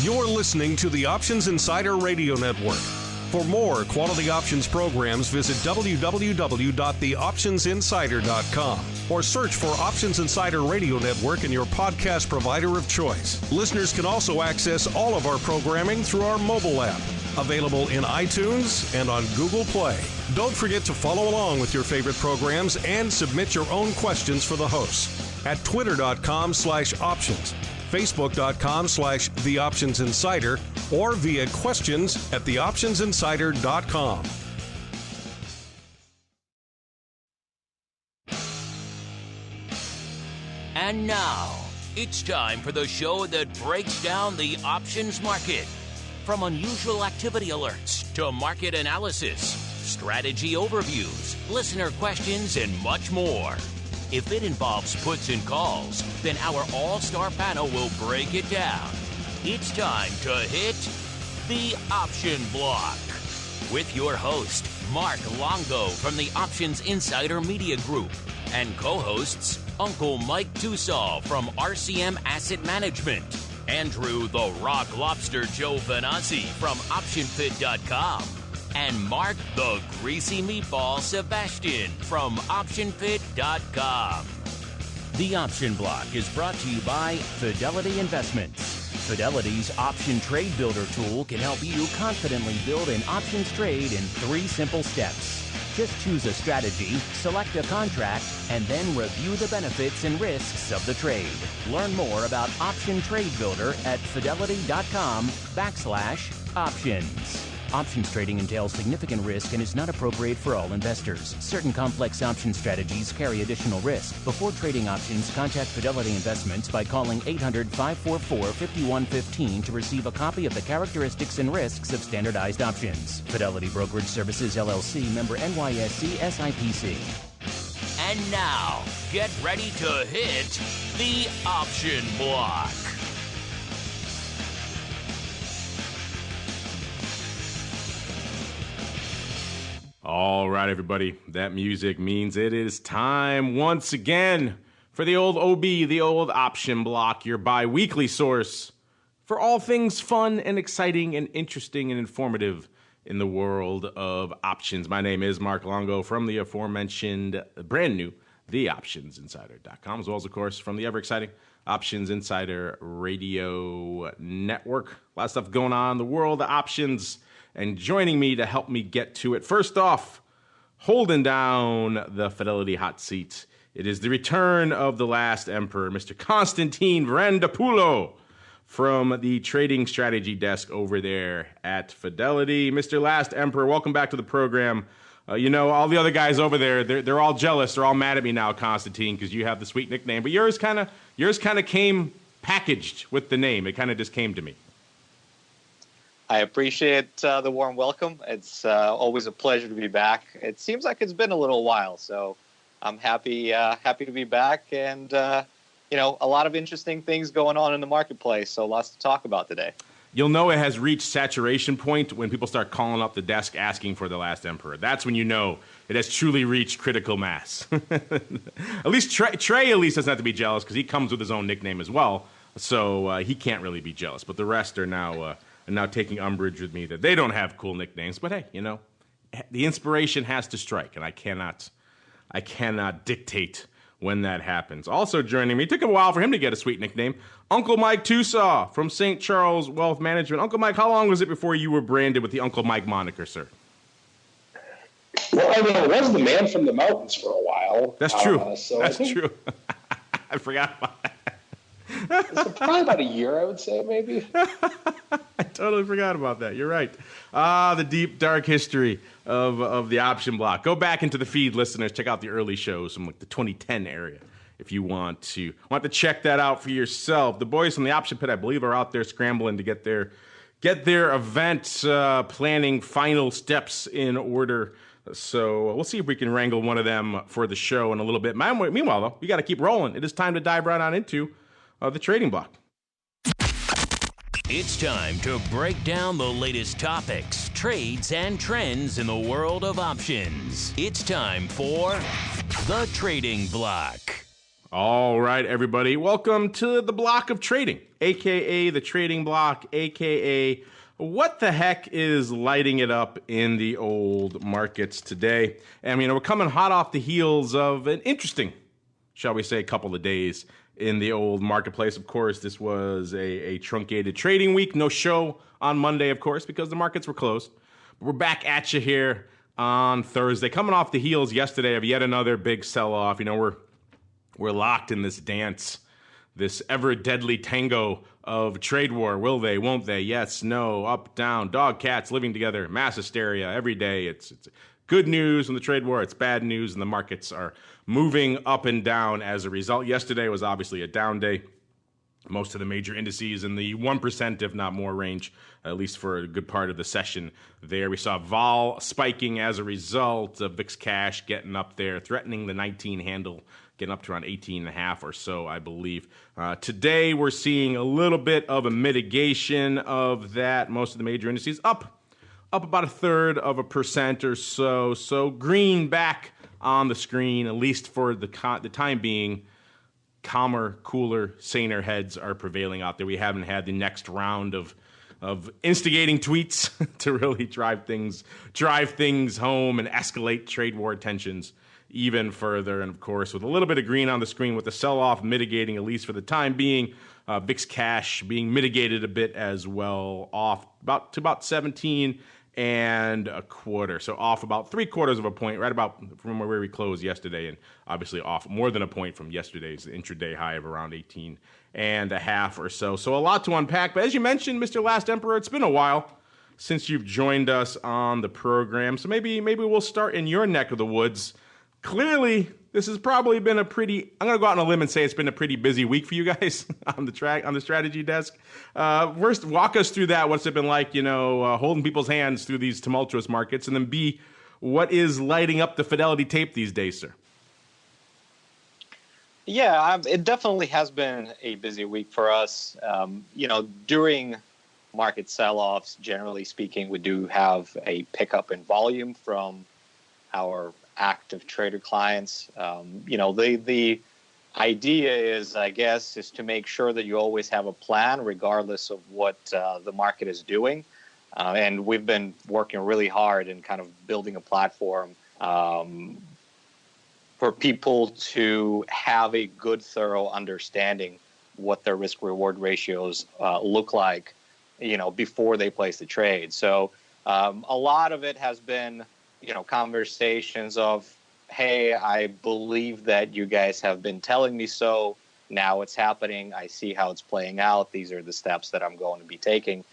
You're listening to the Options Insider Radio Network. For more quality options programs, visit www.theoptionsinsider.com or search for Options Insider Radio Network in your podcast provider of choice. Listeners can also access all of our programming through our mobile app, available in iTunes and on Google Play. Don't forget to follow along with your favorite programs and submit your own questions for the hosts at twitter.com/options, facebook.com/theoptionsinsider, or via questions at theoptionsinsider.com. And now, it's time for the show that breaks down the options market. From unusual activity alerts to market analysis, strategy overviews, listener questions, and much more. If it involves puts and calls, then our all-star panel will break it down. It's time to hit the Option Block with your host, Mark Longo from the Options Insider Media Group, and co-hosts Uncle Mike Tussaw from RCM Asset Management, Andrew the Rock Lobster Joe Venazzi from OptionFit.com, and Mark the Greasy Meatball Sebastian from OptionFit.com. The Option Block is brought to you by Fidelity Investments. Fidelity's Option Trade Builder tool can help you confidently build an options trade in 3 simple steps. Just choose a strategy, select a contract, and then review the benefits and risks of the trade. Learn more about Option Trade Builder at fidelity.com/options. Options trading entails significant risk and is not appropriate for all investors. Certain complex option strategies carry additional risk. Before trading options, contact Fidelity Investments by calling 800-544-5115 to receive a copy of the characteristics and risks of standardized options. Fidelity Brokerage Services, LLC, member NYSE SIPC. And now, get ready to hit the Option Block. All right, everybody, that music means it is time once again for the old OB, the old Option Block, your bi-weekly source for all things fun and exciting and interesting and informative in the world of options. My name is Mark Longo from the aforementioned brand new TheOptionsInsider.com, as well as, of course, from the ever-exciting Options Insider Radio Network. A lot of stuff going on in the world of options. And joining me to help me get to it, first off, holding down the Fidelity hot seat, it is the return of the last emperor, Mr. Constantine Varandopoulou, from the trading strategy desk over there at Fidelity. Mr. Last Emperor, welcome back to the program. You know, all the other guys over there, they're all jealous. They're all mad at me now, Constantine, because you have the sweet nickname. But yours kind of came packaged with the name. It kind of just came to me. I appreciate the warm welcome. It's always a pleasure to be back. It seems like it's been a little while, so I'm happy to be back. And a lot of interesting things going on in the marketplace, so lots to talk about today. You'll know it has reached saturation point when people start calling up the desk asking for the last emperor. That's when you know it has truly reached critical mass. At least Trey at least doesn't have to be jealous because he comes with his own nickname as well, so he can't really be jealous. But the rest are now taking umbrage with me that they don't have cool nicknames. But hey, the inspiration has to strike, and I cannot dictate when that happens. Also joining me, it took a while for him to get a sweet nickname, Uncle Mike Tussaw from St. Charles Wealth Management. Uncle Mike, how long was it before you were branded with the Uncle Mike moniker, sir? Well, I was the man from the mountains for a while. That's true. That's true. I forgot about that. It's probably about a year, I would say, maybe. I totally forgot about that. You're right. The deep, dark history of the Option Block. Go back into the feed, listeners. Check out the early shows from like the 2010 area if you want to check that out for yourself. The boys from the Option Pit, I believe, are out there scrambling to get their event planning final steps in order. So we'll see if we can wrangle one of them for the show in a little bit. Meanwhile, though, we got to keep rolling. It is time to dive right on into the trading block. It's time to break down the latest topics, trades, and trends in the world of options. It's time for the Trading Block. All right, everybody. Welcome to the block of trading, a.k.a. the trading block, a.k.a. what the heck is lighting it up in the old markets today. And, we're coming hot off the heels of an interesting, shall we say, couple of days in the old marketplace. Of course, this was a truncated trading week. No show on Monday, of course, because the markets were closed. But we're back at you here on Thursday, coming off the heels yesterday of yet another big sell-off. We're locked in this dance, this ever deadly tango of trade war. Will they, won't they? Yes, no, up, down, dog, cats living together, mass hysteria every day. It's good news in the trade war. It's bad news, and the markets are moving up and down as a result. Yesterday was obviously a down day. Most of the major indices in the 1%, if not more, range, at least for a good part of the session there. We saw vol spiking as a result of VIX cash getting up there, threatening the 19 handle, getting up to around 18.5 or so, I believe. Today, we're seeing a little bit of a mitigation of that. Most of the major indices up about 1/3% or so. So green back on the screen, at least for the time being. Calmer, cooler, saner heads are prevailing out there. We haven't had the next round of instigating tweets to really drive things home and escalate trade war tensions even further. And of course, with a little bit of green on the screen, with the sell-off mitigating, at least for the time being, VIX cash being mitigated a bit as well, off to about 17.25, so off about 3/4 of a point, right about from where we closed yesterday, and obviously off more than a point from yesterday's intraday high of around 18.5 or so. So a lot to unpack. But as you mentioned, Mr. Last Emperor, it's been a while since you've joined us on the program. So maybe we'll start in your neck of the woods. Clearly, this has probably been I'm going to go out on a limb and say it's been a pretty busy week for you guys on the strategy desk. First, walk us through that. What's it been like, holding people's hands through these tumultuous markets? And then B, what is lighting up the Fidelity tape these days, sir? Yeah, it definitely has been a busy week for us. During market sell-offs, generally speaking, we do have a pickup in volume from our active trader clients. The idea is, I guess, is to make sure that you always have a plan regardless of what the market is doing. And we've been working really hard in kind of building a platform for people to have a good, thorough understanding what their risk-reward ratios look like, before they place the trade. So a lot of it has been conversations of, hey, I believe that you guys have been telling me so. Now it's happening. I see how it's playing out. These are the steps that I'm going to be taking.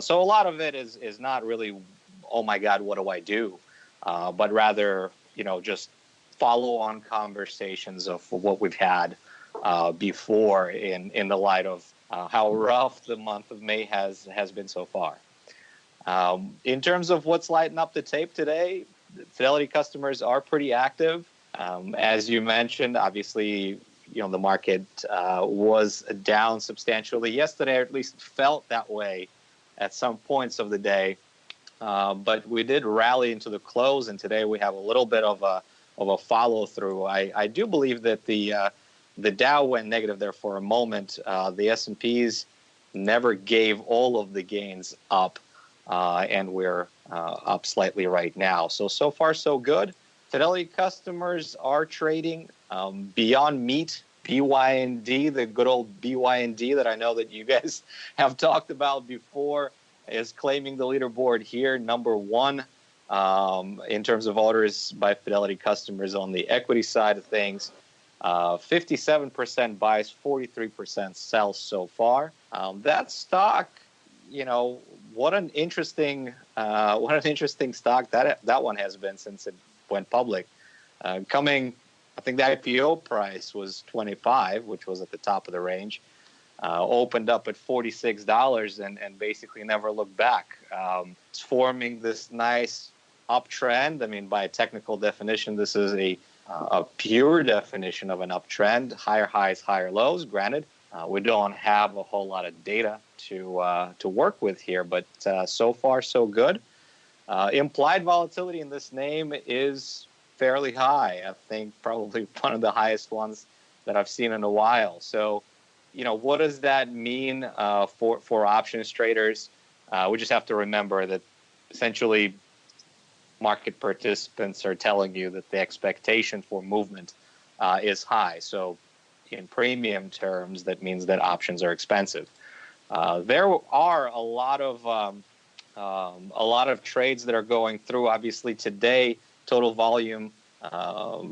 So a lot of it is not really, oh my God, what do I do? But rather, just follow on conversations of what we've had before in the light of how rough the month of May has been so far. In terms of what's lighting up the tape today, Fidelity customers are pretty active. As you mentioned, obviously, the market was down substantially yesterday, or at least felt that way at some points of the day. But we did rally into the close, and today we have a little bit of a follow-through. I do believe that the Dow went negative there for a moment. The S&Ps never gave all of the gains up. And we're up slightly right now. So far, so good. Fidelity customers are trading Beyond Meat, BYND, the good old BYND that I know that you guys have talked about before, is claiming the leaderboard here, number one in terms of orders by Fidelity customers on the equity side of things. 57% buys, 43% sells so far. That stock, what an interesting stock that one has been since it went public. I think the IPO price was $25, which was at the top of the range. Opened up at $46 and basically never looked back. It's forming this nice uptrend. I mean, by technical definition, this is a pure definition of an uptrend. Higher highs, higher lows. Granted, we don't have a whole lot of data to work with here, but so far so good. Implied volatility in this name is fairly high. I think probably one of the highest ones that I've seen in a while. So, what does that mean for options traders? We just have to remember that essentially market participants are telling you that the expectation for movement is high. So in premium terms, that means that options are expensive. There are a lot of trades that are going through. Obviously, today total volume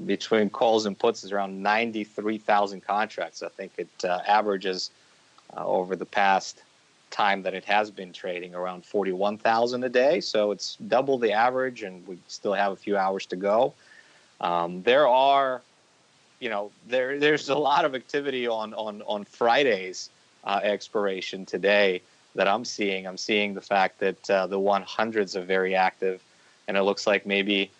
between calls and puts is around 93,000 contracts. I think it averages over the past time that it has been trading around 41,000 a day. So it's double the average, and we still have a few hours to go. There's a lot of activity on Friday's expiration today that I'm seeing. I'm seeing the fact that the 100s are very active, and it looks like maybe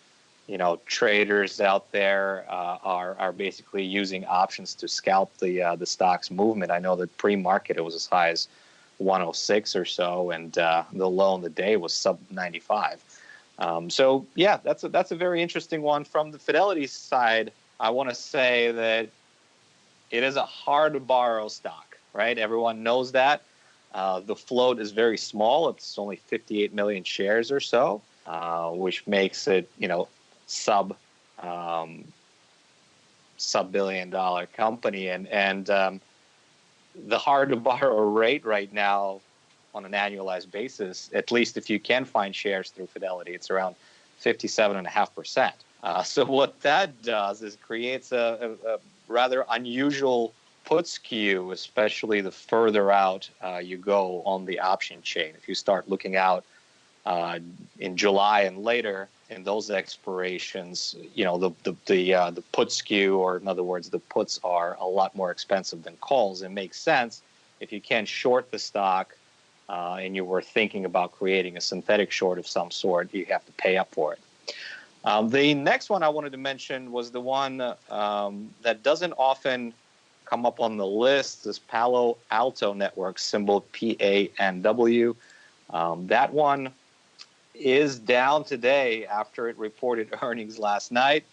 traders out there are basically using options to scalp the stock's movement. I know that pre-market it was as high as 106 or so, and the low in the day was sub 95. So yeah, that's a very interesting one. From the Fidelity side, I want to say that it is a hard to borrow stock, right? Everyone knows that. The float is very small. It's only 58 million shares or so, which makes it, sub billion-dollar company. And the hard to borrow rate right now on an annualized basis, at least if you can find shares through Fidelity, it's around 57.5%. So what that does is creates a rather unusual put skew, especially the further out you go on the option chain. If you start looking out in July and later in those expirations, the put skew, or in other words, the puts are a lot more expensive than calls. It makes sense if you can short the stock and you were thinking about creating a synthetic short of some sort, you have to pay up for it. The next one I wanted to mention was the one that doesn't often come up on the list, this Palo Alto Network, symbol PANW. That one is down today after it reported earnings last night.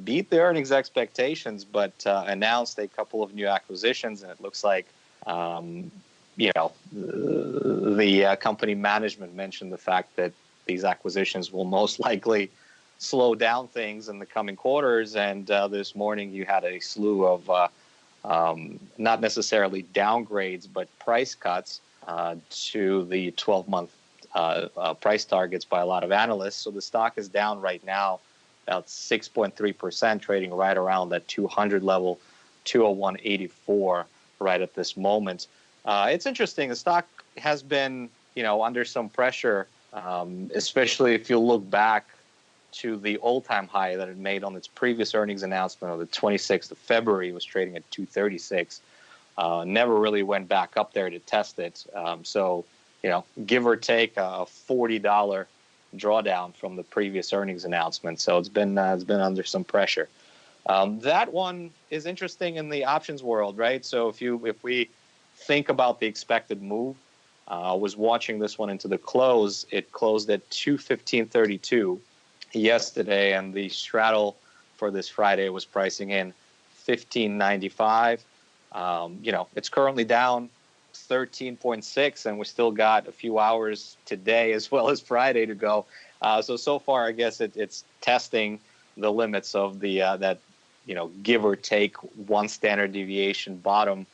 Beat the earnings expectations, but announced a couple of new acquisitions, and it looks like the company management mentioned the fact that these acquisitions will most likely slow down things in the coming quarters. And this morning you had a slew of not necessarily downgrades, but price cuts to the 12-month price targets by a lot of analysts. So the stock is down right now about 6.3%, trading right around that 200 level, 201.84 right at this moment. It's interesting. The stock has been, under some pressure, especially if you look back to the all-time high that it made on its previous earnings announcement on the 26th of February. It was trading at 236. Never really went back up there to test it. So, give or take a $40 drawdown from the previous earnings announcement. So it's been under some pressure. That one is interesting in the options world, right? So if we think about the expected move, I was watching this one into the close. It closed at 215.32 yesterday, and the straddle for this Friday was pricing in 15.95. It's currently down 13.6, and we still got a few hours today as well as Friday to go. So far, I guess it's testing the limits of the that give or take one standard deviation bottom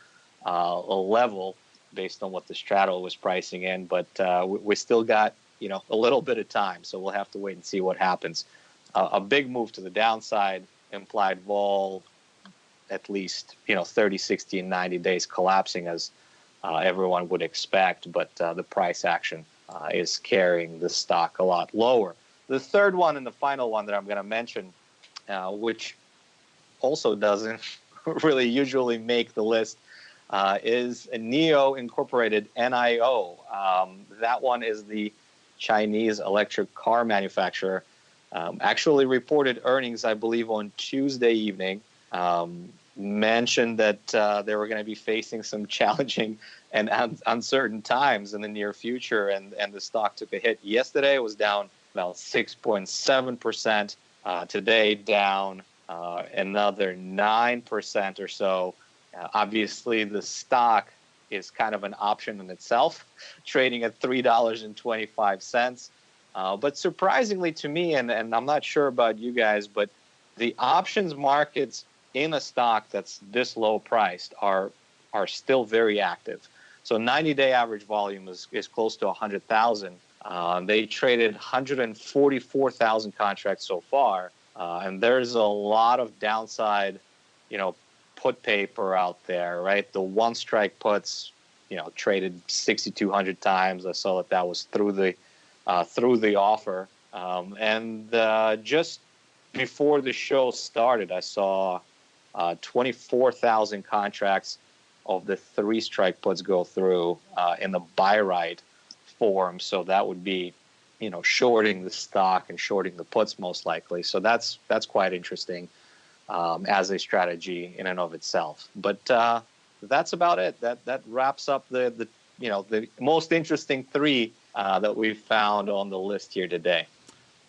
level based on what the straddle was pricing in. But we still got a little bit of time, so we'll have to wait and see what happens. A big move to the downside, implied vol at least 30, 60, and 90 days collapsing as everyone would expect, but the price action is carrying the stock a lot lower. The third one and the final one that I'm going to mention, which also doesn't really usually make the list, is NIO Incorporated, NIO. That one is the Chinese electric car manufacturer. Actually reported earnings, I believe, on Tuesday evening. Mentioned that they were going to be facing some challenging and uncertain times in the near future, and the stock took a hit. Yesterday it was down about 6.7%. Today down another 9% or so. Obviously, the stock is kind of an option in itself, trading at $3.25. But surprisingly to me, and I'm not sure about you guys, but the options markets in a stock that's this low priced are still very active. So 90-day average volume is close to 100,000. They traded 144,000 contracts so far, and there's a lot of downside, put paper out there, right? The one strike puts, traded 6,200 times. I saw that was through the offer, and just before the show started, I saw 24,000 contracts of the three strike puts go through in the buy right form. So that would be, shorting the stock and shorting the puts most likely. So that's quite interesting as a strategy in and of itself. But that's about it. That wraps up the most interesting three that we found on the list here today.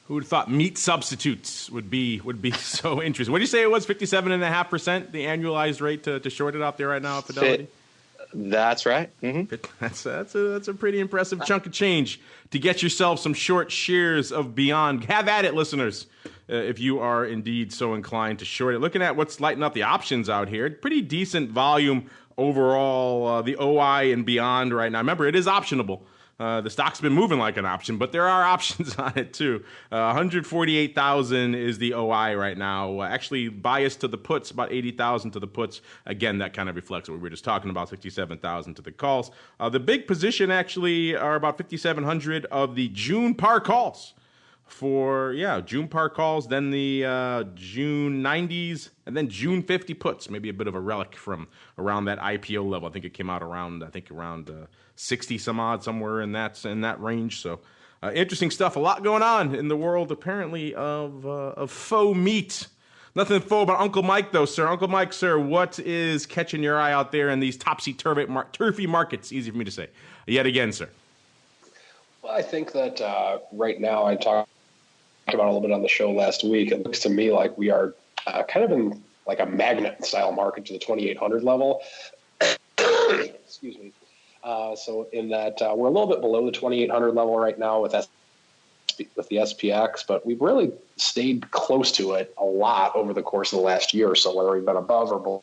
Who would have thought meat substitutes would be so interesting? What did you say it was? 57.5% the annualized rate to short it out there right now at Fidelity? That's right. Mm-hmm. That's a pretty impressive chunk of change to get yourself some short shares of BYND. Have at it, listeners, if you are indeed so inclined to short it. Looking at what's lighting up the options out here, pretty decent volume overall. The OI and BYND right now. Remember, it is optionable. The stock's been moving like an option, but there are options on it too. 148,000 is the OI right now. Actually biased to the puts, about 80,000 to the puts. Again, that kind of reflects what we were just talking about, 67,000 to the calls. The big position actually are about 5,700 of the June par calls. June par calls, then the June 90s, and then June 50 puts. Maybe a bit of a relic from around that IPO level. I think it came out around 60 some odd, somewhere in that range. So interesting stuff. A lot going on in the world apparently of faux meat. Nothing faux about Uncle Mike though, sir. Uncle Mike, sir, what is catching your eye out there in these topsy-turvy markets? Easy for me to say. Yet again, sir. Well, I think that right now, I talked about a little bit on the show last week. It looks to me like we are kind of in like a magnet style market to the 2,800 level. Excuse me. So in that we're a little bit below the 2,800 level right now with the SPX, but we've really stayed close to it a lot over the course of the last year or so, whether we've been above or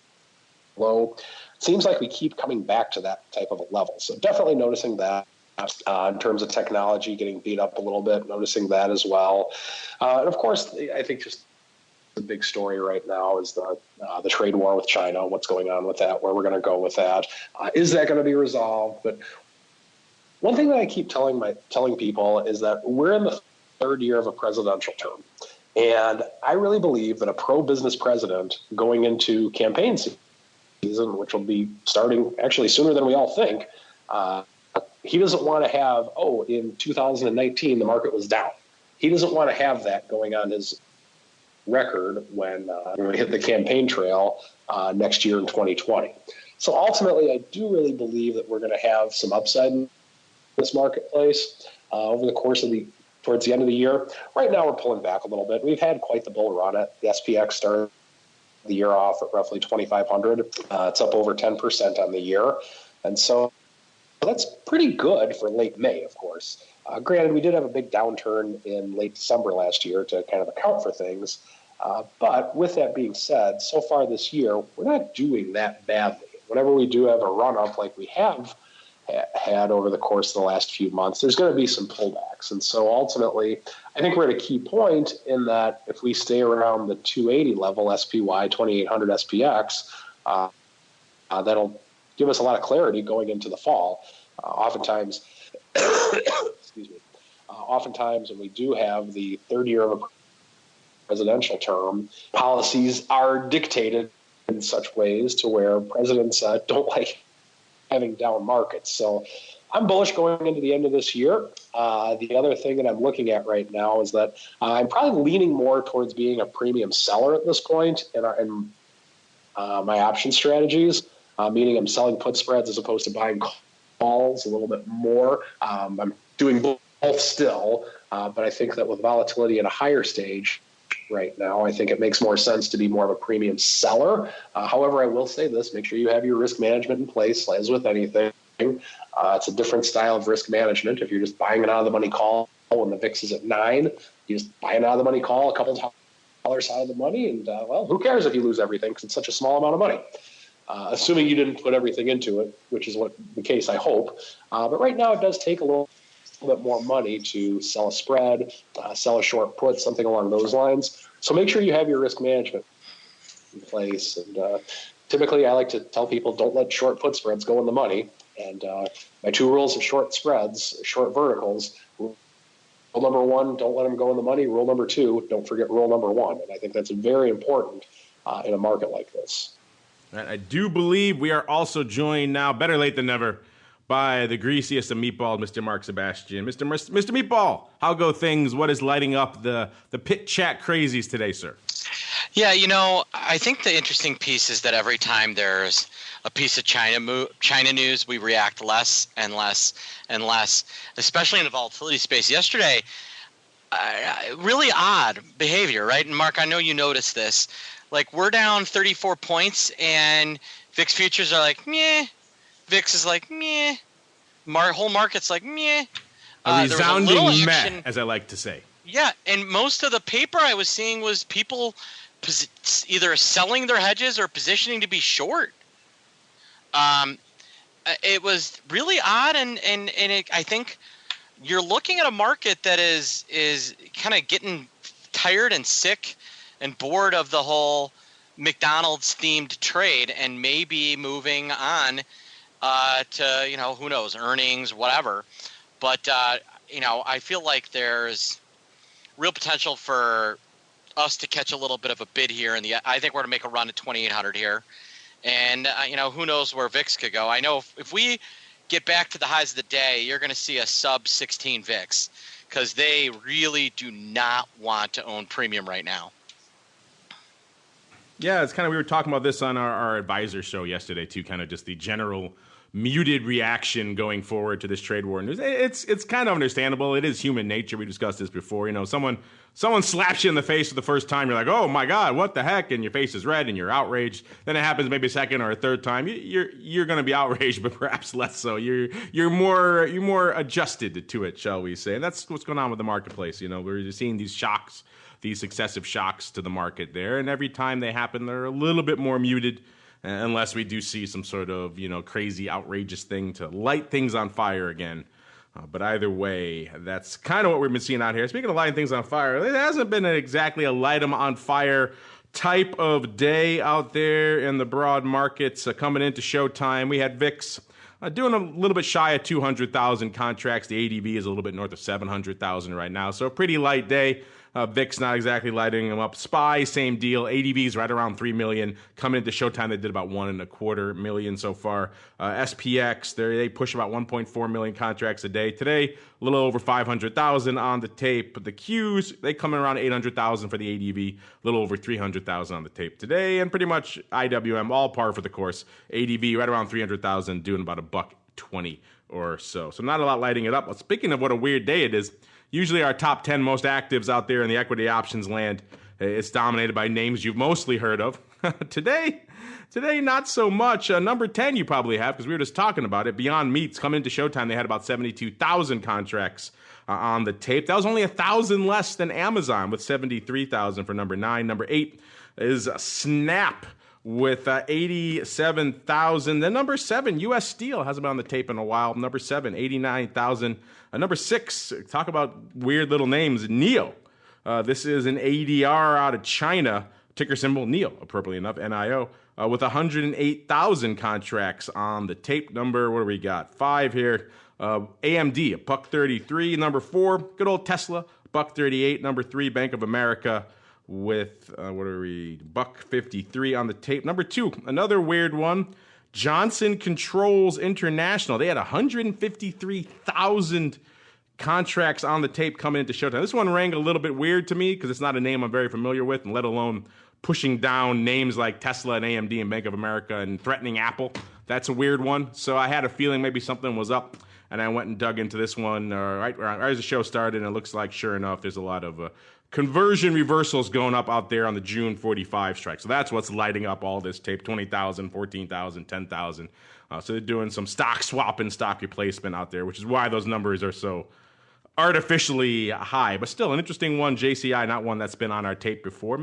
below. It seems like we keep coming back to that type of a level. So definitely noticing that. In terms of technology getting beat up a little bit, noticing that as well. And of course, I think just the big story right now is the trade war with China, what's going on with that, where we're going to go with that. Is that going to be resolved? But one thing that I keep telling people is that we're in the third year of a presidential term. And I really believe that a pro-business president going into campaign season, which will be starting actually sooner than we all think, he doesn't want to have, in 2019, the market was down. He doesn't want to have that going on his record when we hit the campaign trail next year in 2020. So ultimately, I do really believe that we're going to have some upside in this marketplace over the course of towards the end of the year. Right now, we're pulling back a little bit. We've had quite the bull run at the SPX started the year off at roughly 2,500. It's up over 10% on the year. And so that's pretty good for late May, of course. Granted, we did have a big downturn in late December last year to kind of account for things. But with that being said, so far this year, we're not doing that badly. Whenever we do have a run-up like we have had over the course of the last few months, there's going to be some pullbacks. And so ultimately, I think we're at a key point in that if we stay around the 280 level SPY, 2,800 SPX, that'll give us a lot of clarity going into the fall. Oftentimes, oftentimes when we do have the third year of a presidential term, policies are dictated in such ways to where presidents don't like having down markets. So I'm bullish going into the end of this year. The other thing that I'm looking at right now is that I'm probably leaning more towards being a premium seller at this point in my option strategies. Meaning I'm selling put spreads as opposed to buying calls a little bit more. I'm doing both still, but I think that with volatility at a higher stage, right now. I think it makes more sense to be more of a premium seller. However, I will say this, make sure you have your risk management in place, as with anything. It's a different style of risk management. If you're just buying an out-of-the-money call when the VIX is at 9, you just buy an out-of-the-money call, a couple dollars out of the money, and, well, who cares if you lose everything because it's such a small amount of money. Assuming you didn't put everything into it, which is what the case, I hope. But right now it does take a little bit more money to sell a spread, sell a short put, something along those lines. So make sure you have your risk management in place. And typically I like to tell people, don't let short put spreads go in the money. And my 2 rules of short spreads, short verticals: rule number 1, don't let them go in the money. Rule number 2, don't forget rule number 1. And I think that's very important in a market like this. I do believe we are also joined now, better late than never, by the greasiest of Meatball, Mr. Mark Sebastian. Mr. Meatball, how go things? What is lighting up the pit chat crazies today, sir? Yeah, I think the interesting piece is that every time there's a piece of China news, we react less and less and less, especially in the volatility space. Yesterday, really odd behavior, right? And Mark, I know you noticed this. Like, we're down 34 points, and VIX futures are like, meh. VIX is like, meh. Whole market's like, meh. A resounding meh, as I like to say. Yeah, and most of the paper I was seeing was people either selling their hedges or positioning to be short. It was really odd, and I think you're looking at a market that is kind of getting tired and sick and bored of the whole McDonald's themed trade, and maybe moving on to, who knows, earnings, whatever. But, I feel like there's real potential for us to catch a little bit of a bid here. I think we're going to make a run at 2,800 here. And, who knows where VIX could go. I know if we get back to the highs of the day, you're going to see a sub 16 VIX, because they really do not want to own premium right now. Yeah, it's kind of, we were talking about this on our advisor show yesterday too, kind of just the general muted reaction going forward to this trade war news. It's kind of understandable. It is human nature. We discussed this before. Someone slaps you in the face for the first time. You're like, oh my God, what the heck? And your face is red and you're outraged. Then it happens maybe a second or a third time. You're going to be outraged, but perhaps less so. You're more adjusted to it, shall we say? And that's what's going on with the marketplace. We're seeing these shocks, these successive shocks to the market there, and every time they happen, they're a little bit more muted, unless we do see some sort of crazy, outrageous thing to light things on fire again. But either way, that's kind of what we've been seeing out here. Speaking of lighting things on fire, it hasn't been exactly a light them on fire type of day out there in the broad markets. Coming into showtime, we had VIX doing a little bit shy of 200,000 contracts. The ADV is a little bit north of 700,000 right now, so a pretty light day. VIX not exactly lighting them up. SPY, same deal. ADV's right around 3 million. Coming into showtime, they did about 1.25 million so far. SPX, they push about 1.4 million contracts a day. Today, a little over 500,000 on the tape. The Qs, they come in around 800,000 for the ADV, a little over 300,000 on the tape today. And pretty much IWM, all par for the course. ADV right around 300,000, doing about $1.20 or so. So not a lot lighting it up. But speaking of what a weird day it is, usually our top 10 most actives out there in the equity options land, it's dominated by names you've mostly heard of. Today, not so much. Number 10 you probably have, because we were just talking about it. Beyond Meats, coming into showtime, they had about 72,000 contracts on the tape. That was only 1,000 less than Amazon, with 73,000 for number 9. Number 8 is Snap with 87,000. Then number 7, U.S. Steel, hasn't been on the tape in a while. Number 7, 89,000. Number 6, talk about weird little names, NIO. This is an ADR out of China, ticker symbol NIO, appropriately enough, NIO, with 108,000 contracts on the tape. Number, what do we got? 5 here. AMD, $1.33. Number 4, good old Tesla, $1.38. Number 3, Bank of America, with $1.53 on the tape. Number 2, another weird one, Johnson Controls International. They had 153,000 contracts on the tape coming into showtime. This one rang a little bit weird to me because it's not a name I'm very familiar with, and let alone pushing down names like Tesla and AMD and Bank of America and threatening Apple. That's a weird one. So I had a feeling maybe something was up, and I went and dug into this one right as the show started, and it looks like, sure enough, there's a lot of conversion reversals going up out there on the June 45 strike. So that's what's lighting up all this tape, 20,000, 14,000, 10,000. So they're doing some stock swap and stock replacement out there, which is why those numbers are so artificially high. But still an interesting one, JCI, not one that's been on our tape before.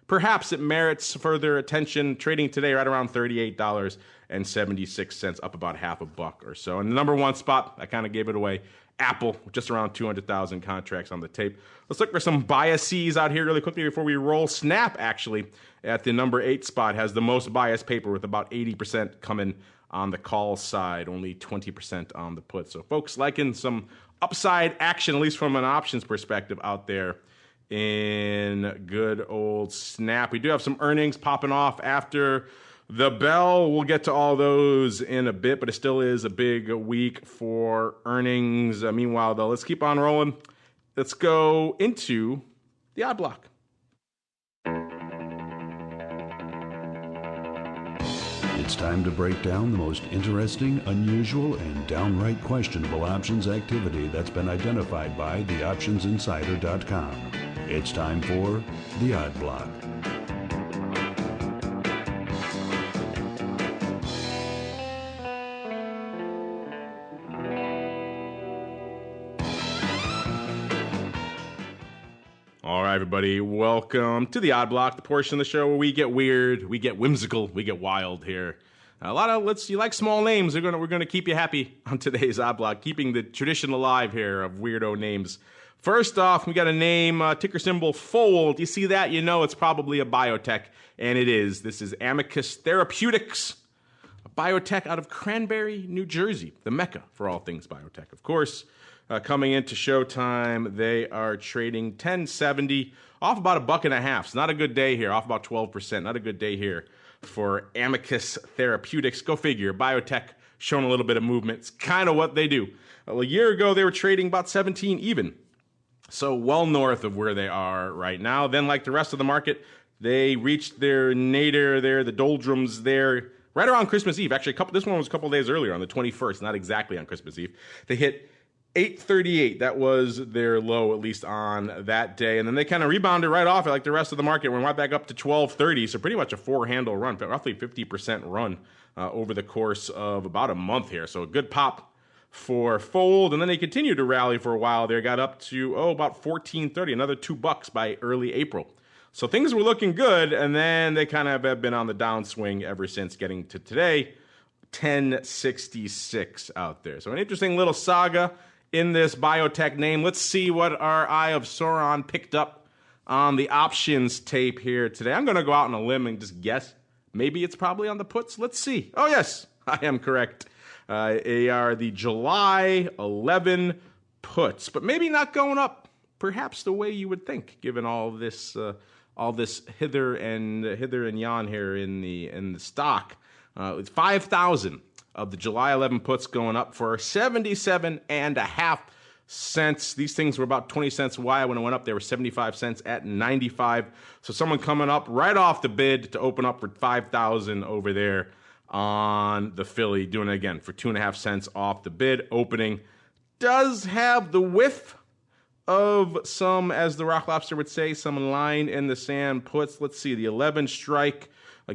Perhaps it merits further attention. Trading today right around $38.76, up about half a buck or so. And the number one spot, I kind of gave it away, Apple, just around 200,000 contracts on the tape. Let's look for some biases out here really quickly before we roll. Snap, actually, at the number 8 spot, has the most biased paper with about 80% coming on the call side, only 20% on the put. So folks liking some upside action, at least from an options perspective out there in good old Snap. We do have some earnings popping off after the bell. We'll get to all those in a bit, but it still is a big week for earnings. Meanwhile, though, let's keep on rolling. Let's go into the odd block. It's time to break down the most interesting, unusual, and downright questionable options activity that's been identified by theoptionsinsider.com. It's time for the odd block. All right, everybody, welcome to the Odd Block, the portion of the show where we get weird, we get whimsical, we get wild here. You like small names. We're gonna keep you happy on today's Odd Block, keeping the tradition alive here of weirdo names. First off, we got a name, ticker symbol FOLD. You see that? You know it's probably a biotech, and it is. This is Amicus Therapeutics, a biotech out of Cranberry, New Jersey, the mecca for all things biotech, of course. Coming into showtime, they are trading 1070, off about $1.50. So not a good day here, off about 12%. Not a good day here for Amicus Therapeutics. Go figure, biotech showing a little bit of movement. It's kind of what they do. A year ago, they were trading about 17 even. So well north of where they are right now. Then like the rest of the market, they reached their nadir there, the doldrums there, right around Christmas Eve. Actually, this one was a couple days earlier on the 21st, not exactly on Christmas Eve. They hit 838, that was their low, at least on that day. And then they kind of rebounded right off it like the rest of the market. Went right back up to 1230, so pretty much a four-handle run, roughly 50% run over the course of about a month here. So a good pop for Fold. And then they continued to rally for a while there, got up to, about 1430, another $2 by early April. So things were looking good, and then they kind of have been on the downswing ever since, getting to today, 1066 out there. So an interesting little saga in this biotech name. Let's see what our Eye of Sauron picked up on the options tape here today. I'm going to go out on a limb and just guess. Maybe it's probably on the puts. Let's see. Oh, yes, I am correct. They are the July 11 puts, but maybe not going up perhaps the way you would think, given all this hither and yon here in the stock. It's 5,000 of the July 11 puts going up for 77.5 cents. These things were about 20 cents wide. When it went up, they were 75 cents at 95. So someone coming up right off the bid to open up for 5,000 over there on the Philly, doing it again for 2.5 cents off the bid. Opening does have the whiff of some, as the Rock Lobster would say, some line in the sand puts. Let's see, the 11 strike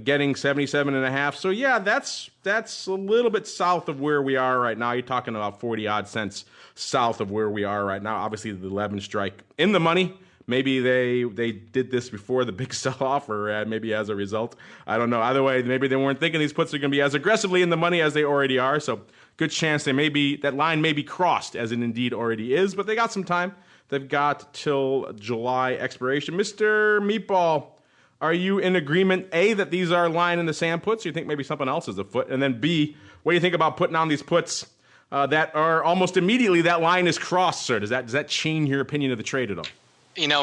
getting 77.5. So yeah, that's a little bit south of where we are right now. You're talking about 40 odd cents south of where we are right now. Obviously the 11 strike in the money. Maybe they did this before the big sell-off, or maybe as a result. I don't know. Either way, maybe they weren't thinking these puts are going to be as aggressively in the money as they already are. So good chance that line may be crossed, as it indeed already is. But they got some time. They've got till July expiration. Mr. Meatball, are you in agreement, A, that these are line in the sand puts, or you think maybe something else is afoot? And then B, what do you think about putting on these puts that are almost immediately that line is crossed, sir? Does that change your opinion of the trade at all?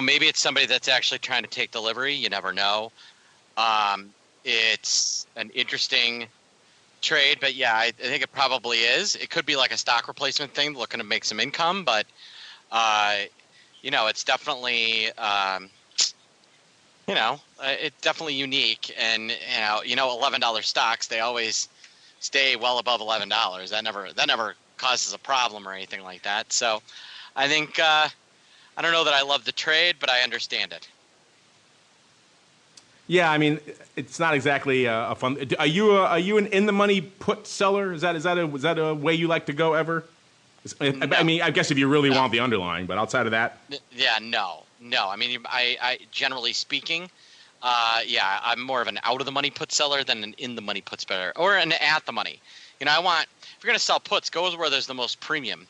Maybe it's somebody that's actually trying to take delivery. You never know. It's an interesting trade, but yeah, I think it probably is. It could be like a stock replacement thing, looking to make some income, but it's definitely it's definitely unique. And $11 stocks, they always stay well above $11. That never causes a problem or anything like that. So I think I don't know that I love the trade, but I understand it. Yeah, I mean, it's not exactly a fun. Are you an in the money put seller? Is that a way you like to go ever? No. I mean, I guess if you really want the underlying, but outside of that, yeah, no. I mean, I generally speaking, I'm more of an out of the money put seller than an in the money put seller or an at the money. If you're going to sell puts, go where there's the most premium.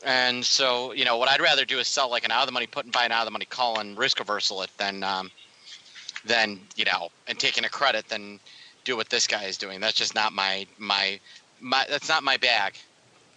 And so, what I'd rather do is sell like an out of the money put and buy an out of the money call and risk reversal it than and taking a credit than do what this guy is doing. That's just not my that's not my bag.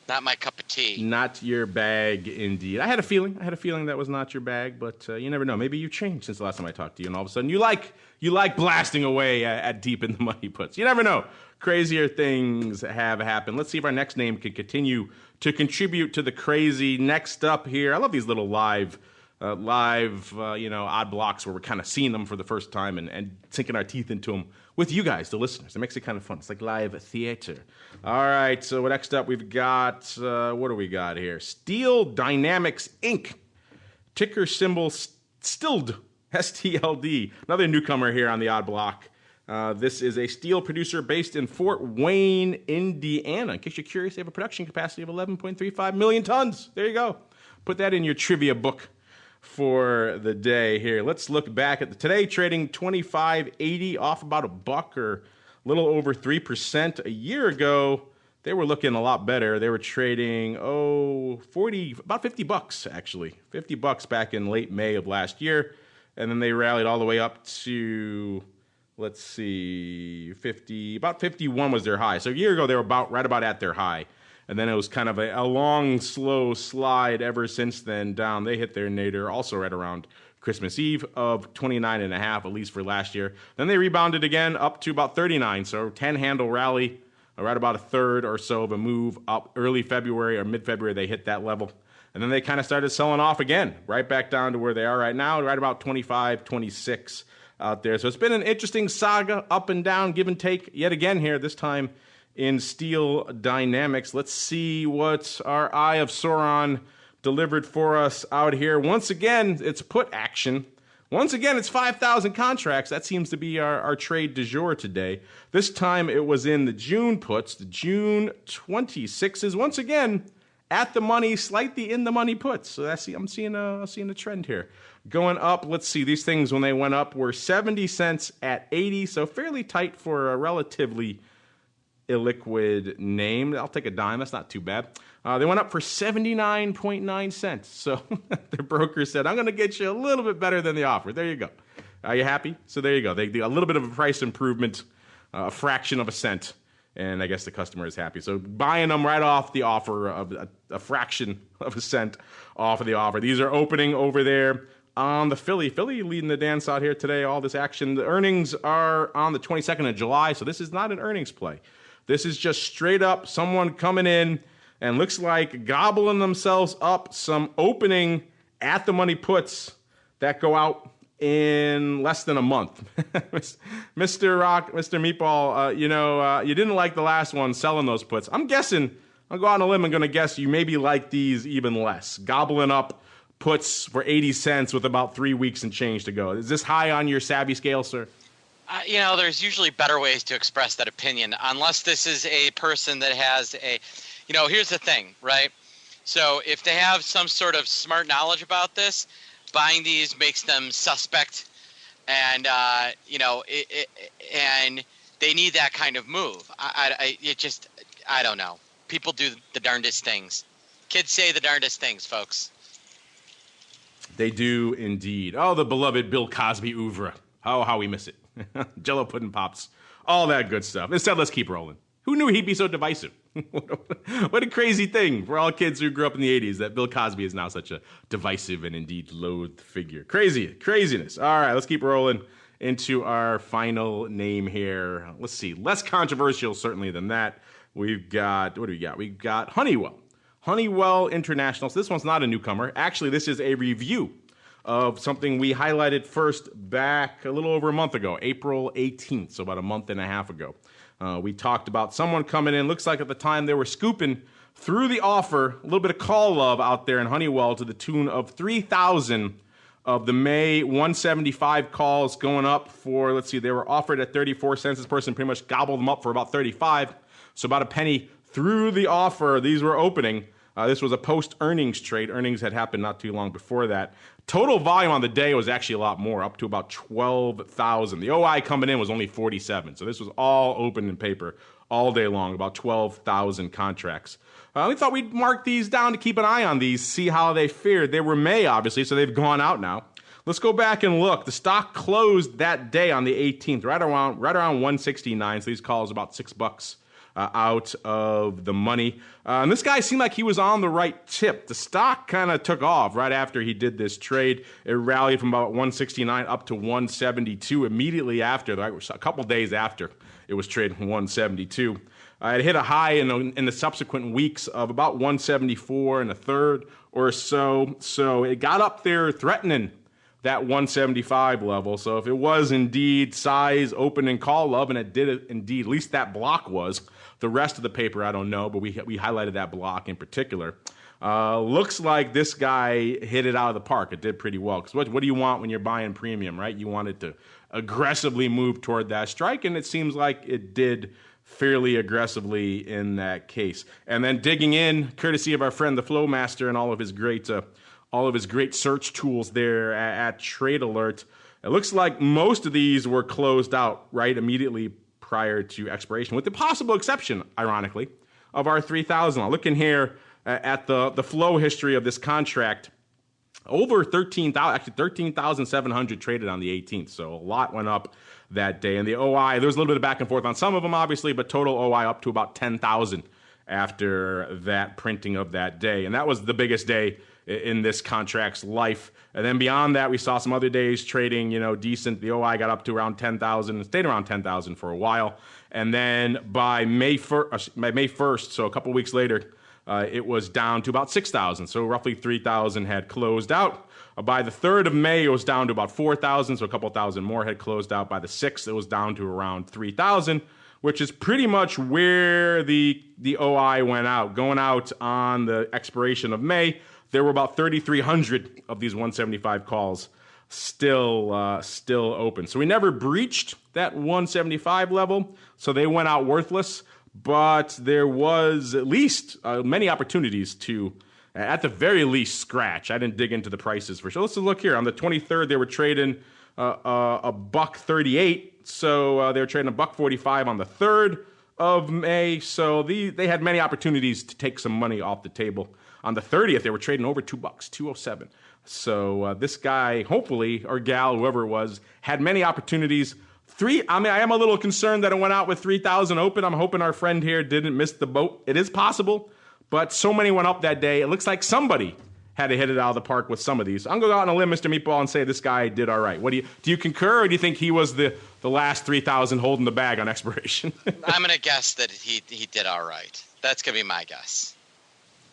Not my cup of tea. Not your bag, indeed. I had a feeling that was not your bag, but you never know. Maybe you changed since the last time I talked to you, and all of a sudden you like blasting away at deep in the money puts. You never know. Crazier things have happened. Let's see if our next name can continue to contribute to the crazy. Next up here, I love these little live odd blocks where we're kind of seeing them for the first time and sinking our teeth into them with you guys, the listeners. It makes it kind of fun. It's like live theater. All right, so next up we've got, what do we got here? Steel Dynamics, Inc. Ticker symbol STLD, STLD. Another newcomer here on the odd block. This is a steel producer based in Fort Wayne, Indiana. In case you're curious, they have a production capacity of 11.35 million tons. There you go. Put that in your trivia book for the day here. Let's look back at today trading 25.80 off about $1 or a little over 3%. A year ago, they were looking a lot better. They were trading about $50 actually. $50 back in late May of last year, and then they rallied all the way up to let's see, 50, about 51 was their high. So a year ago they were right about at their high. And then it was kind of a long, slow slide ever since then down. They hit their nadir also right around Christmas Eve of 29.5, at least for last year. Then they rebounded again up to about 39. So 10-handle rally, right about a third or so of a move up early February or mid-February. They hit that level. And then they kind of started selling off again, right back down to where they are right now, right about 25, 26 out there. So it's been an interesting saga, up and down, give and take yet again here, this time in Steel Dynamics. Let's see what our Eye of Sauron delivered for us out here. Once again, it's put action. Once again, it's 5,000 contracts. That seems to be our trade du jour today. This time it was in the June puts, the June 26s. Once again, at the money, slightly in the money puts. So I'm seeing a trend here. Going up, let's see, these things when they went up were 70 cents at 80, so fairly tight for a relatively illiquid name. I'll take a dime. That's not too bad. They went up for 79.9 cents. So their broker said, I'm going to get you a little bit better than the offer. There you go. Are you happy? So there you go. They do a little bit of a price improvement, a fraction of a cent, and I guess the customer is happy. So buying them right off the offer of a fraction of a cent off of the offer. These are opening over there on the Philly. Philly leading the dance out here today, all this action. The earnings are on the 22nd of July, so this is not an earnings play. This is just straight up someone coming in and looks like gobbling themselves up some opening at the money puts that go out in less than a month. Mr. Rock, Mr. Meatball, you didn't like the last one selling those puts. I'm guessing, I'll go out on a limb and going to guess you maybe like these even less. Gobbling up puts for 80 cents with about 3 weeks and change to go. Is this high on your savvy scale, sir? There's usually better ways to express that opinion, unless this is a person that has here's the thing, right? So if they have some sort of smart knowledge about this, buying these makes them suspect, and and they need that kind of move. I don't know. People do the darndest things. Kids say the darndest things, folks. They do indeed. Oh, the beloved Bill Cosby oeuvre. Oh, how we miss it. Jello pudding pops, all that good stuff. Instead, let's keep rolling. Who knew he'd be so divisive? What a crazy thing for all kids who grew up in the 80s that Bill Cosby is now such a divisive and indeed loathed figure. Craziness. All right, let's keep rolling into our final name here. Let's see. Less controversial, certainly, than that. We've got, what do we got? We've got Honeywell. Honeywell International. So this one's not a newcomer. Actually, this is a review of something we highlighted first back a little over a month ago, April 18th, so about a month and a half ago. We talked about someone coming in. Looks like at the time they were scooping through the offer, a little bit of call love out there in Honeywell to the tune of 3,000 of the May 175 calls going up for, let's see, they were offered at 34 cents. This person pretty much gobbled them up for about 35. So about a penny through the offer. These were opening. This was a post-earnings trade. Earnings had happened not too long before that. Total volume on the day was actually a lot more, up to about 12,000. The OI coming in was only 47. So this was all open in paper all day long, about 12,000 contracts. We thought we'd mark these down to keep an eye on these, see how they fared. They were May, obviously, so they've gone out now. Let's go back and look. The stock closed that day on the 18th, right around 169. So these calls about $6 out of the money. And this guy seemed like he was on the right tip. The stock kind of took off right after he did this trade. It rallied from about 169 up to 172 immediately after, like a couple days after it was traded from 172. It hit a high in the subsequent weeks of about 174 and a third or so. So it got up there threatening that 175 level. So if it was indeed size, open, and call love, and it did it indeed, at least that block was. The rest of the paper, I don't know, but we highlighted that block in particular. Looks like this guy hit it out of the park. It did pretty well. Because what do you want when you're buying premium, right? You want it to aggressively move toward that strike, and it seems like it did fairly aggressively in that case. And then digging in, courtesy of our friend the Flow Master and all of his great search tools there at Trade Alert, it looks like most of these were closed out right immediately prior to expiration, with the possible exception, ironically, of our 3,000. I'll look in here at the flow history of this contract. Over 13,700 traded on the 18th, so a lot went up that day. And the OI, there was a little bit of back and forth on some of them, obviously, but total OI up to about 10,000 after that printing of that day. And that was the biggest day in this contract's life. And then beyond that, we saw some other days trading, decent. The OI got up to around 10,000 and stayed around 10,000 for a while. And then by May 1st, so a couple weeks later, it was down to about 6,000. So roughly 3,000 had closed out. By the 3rd of May, it was down to about 4,000. So a couple thousand more had closed out. By the 6th, it was down to around 3,000, which is pretty much where the OI went out. Going out on the expiration of May, there were about 3,300 of these 175 calls still open. So we never breached that 175 level, so they went out worthless. But there was at least many opportunities to, at the very least, scratch. I didn't dig into the prices for sure. Let's look here. On the 23rd, they were trading $1.38. So they were trading $1.45 on the 3rd of May. So they had many opportunities to take some money off the table. On the 30th, they were trading over $2, $2.07. So this guy, hopefully, or gal, whoever it was, had many opportunities. I am a little concerned that it went out with 3,000 open. I'm hoping our friend here didn't miss the boat. It is possible, but so many went up that day. It looks like somebody had to hit it out of the park with some of these. I'm going to go out on a limb, Mr. Meatball, and say this guy did all right. Do you concur, or do you think he was the last 3,000 holding the bag on expiration? I'm going to guess that he did all right. That's going to be my guess.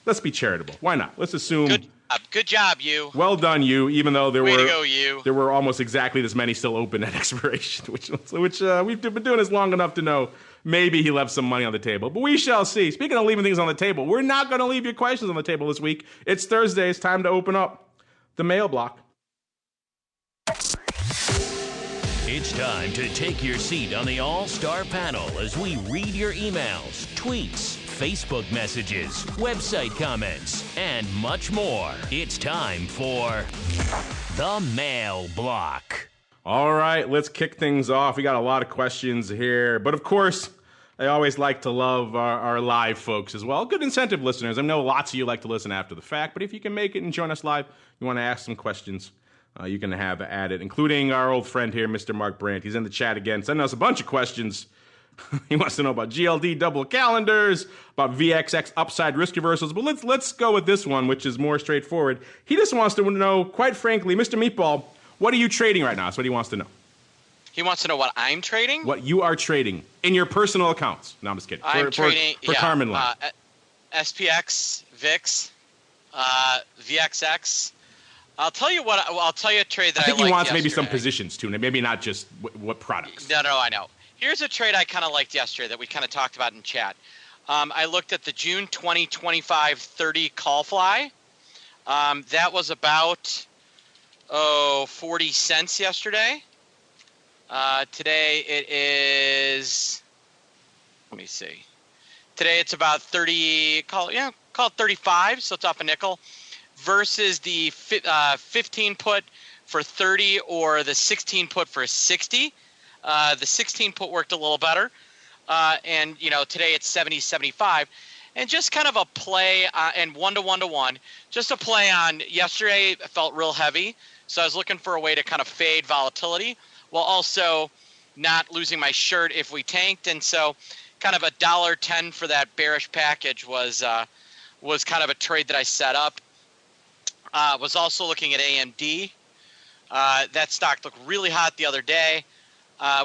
Let's be charitable. Why not? Let's assume. Good job, you. Well done, you. Even though there were almost exactly this many still open at expiration, which we've been doing this long enough to know maybe he left some money on the table. But we shall see. Speaking of leaving things on the table, we're not going to leave your questions on the table this week. It's Thursday. It's time to open up the mail block. It's time to take your seat on the All-Star panel as we read your emails, tweets, Facebook messages, website comments, and much more. It's time for the Mail Block. All right, let's kick things off. We got a lot of questions here, but of course, I always like to love our live folks as well. Good incentive listeners. I know lots of you like to listen after the fact, but if you can make it and join us live, you want to ask some questions, you can have at it, including our old friend here, Mr. Mark Brant. He's in the chat again, sending us a bunch of questions. He wants to know about GLD double calendars, about VXX upside risk reversals. But let's go with this one, which is more straightforward. He just wants to know, quite frankly, Mr. Meatball, what are you trading right now? That's what he wants to know. He wants to know what I'm trading? What you are trading in your personal accounts. No, I'm just kidding. I'm trading for Carmen Line. SPX, VIX, VXX. I'll tell you a trade that I like. I think he wants maybe some positions too, maybe not just what products. No, I know. Here's a trade I kind of liked yesterday that we kind of talked about in chat. I looked at the June 2025 30 call fly. That was about 40 cents yesterday. Today it is, let me see. Today it's about 30, call it 35, so it's off a nickel, versus the 15 put for 30 or the 16 put for 60. The 16 put worked a little better. And, today it's 70-75. And just kind of a play and 1-to-1-to-1. Just a play on yesterday felt real heavy. So I was looking for a way to kind of fade volatility while also not losing my shirt if we tanked. And so kind of $1.10 for that bearish package was kind of a trade that I set up. Was also looking at AMD. That stock looked really hot the other day.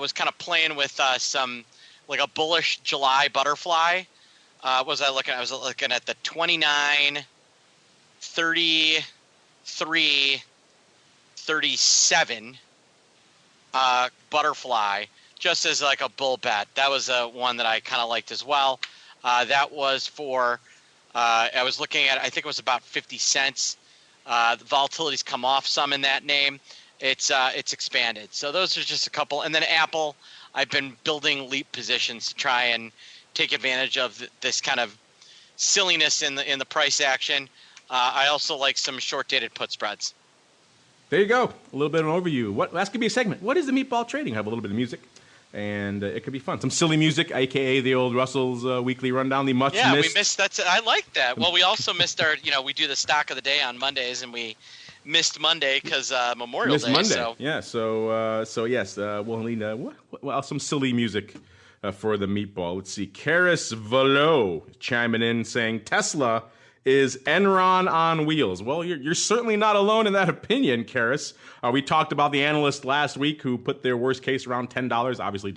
Was kind of playing with some like a bullish July butterfly. What was I looking at? I was looking at the 29, 33, 37 butterfly, just as like a bull bet. That was one that I kind of liked as well. That was for, I was looking at, I think it was about 50 cents. The volatility's come off some in that name. It's expanded. So those are just a couple. And then Apple, I've been building leap positions to try and take advantage of this kind of silliness in the price action. I also like some short-dated put spreads. There you go. A little bit of an overview. That's going to be a segment. What is the Meatball trading? I have a little bit of music, and it could be fun. Some silly music, a.k.a. the old Russell's weekly rundown, the much missed. Yeah, we missed that. I like that. Well, we also missed our, we do the stock of the day on Mondays, and we missed Monday because Memorial Day. Monday. So. Yeah, so yes, we'll need some silly music for the Meatball. Let's see. Karis Valo chiming in saying Tesla is Enron on wheels. Well, you're certainly not alone in that opinion, Karis. We talked about the analyst last week who put their worst case around $10, obviously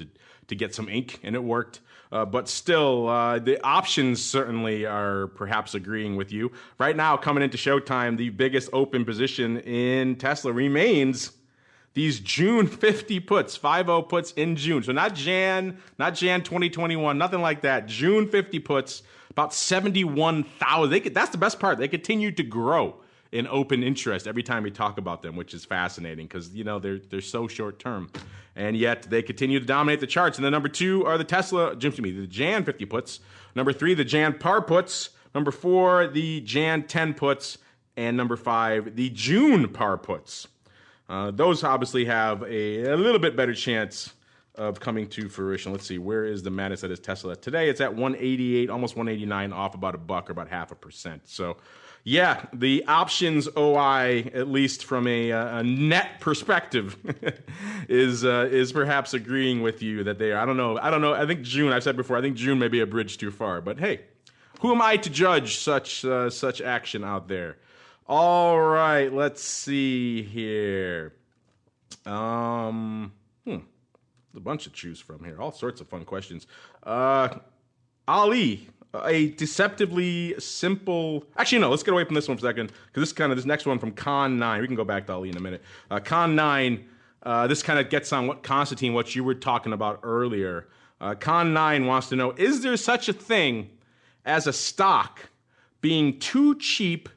to get some ink, and it worked. But still, the options certainly are perhaps agreeing with you. Right now, coming into showtime, the biggest open position in Tesla remains these June 50 puts, 50 puts in June. So not Jan 2021, nothing like that. June 50 puts, about 71,000. That's the best part. They continue to grow in open interest every time we talk about them, which is fascinating because, they're so short term. And yet they continue to dominate the charts. And the number 2 are the the Jan 50 puts. Number 3, the Jan par puts. Number 4, the Jan 10 puts. And number 5, the June par puts. Those obviously have a little bit better chance of coming to fruition. Let's see, where is the madness that is Tesla? Today it's at 188, almost 189, off about $1 or about 0.5%. So, yeah, the options OI, at least from a net perspective, is perhaps agreeing with you that they are. I don't know. I think June. I've said before. I think June may be a bridge too far. But hey, who am I to judge such action out there? All right, let's see here. A bunch to choose from here. All sorts of fun questions. Ali, a deceptively simple. Actually, no. Let's get away from this one for a second because this next one from Con9. We can go back to Ali in a minute. Con9. This kind of gets on what you were talking about earlier. Con9 wants to know: is there such a thing as a stock being too cheap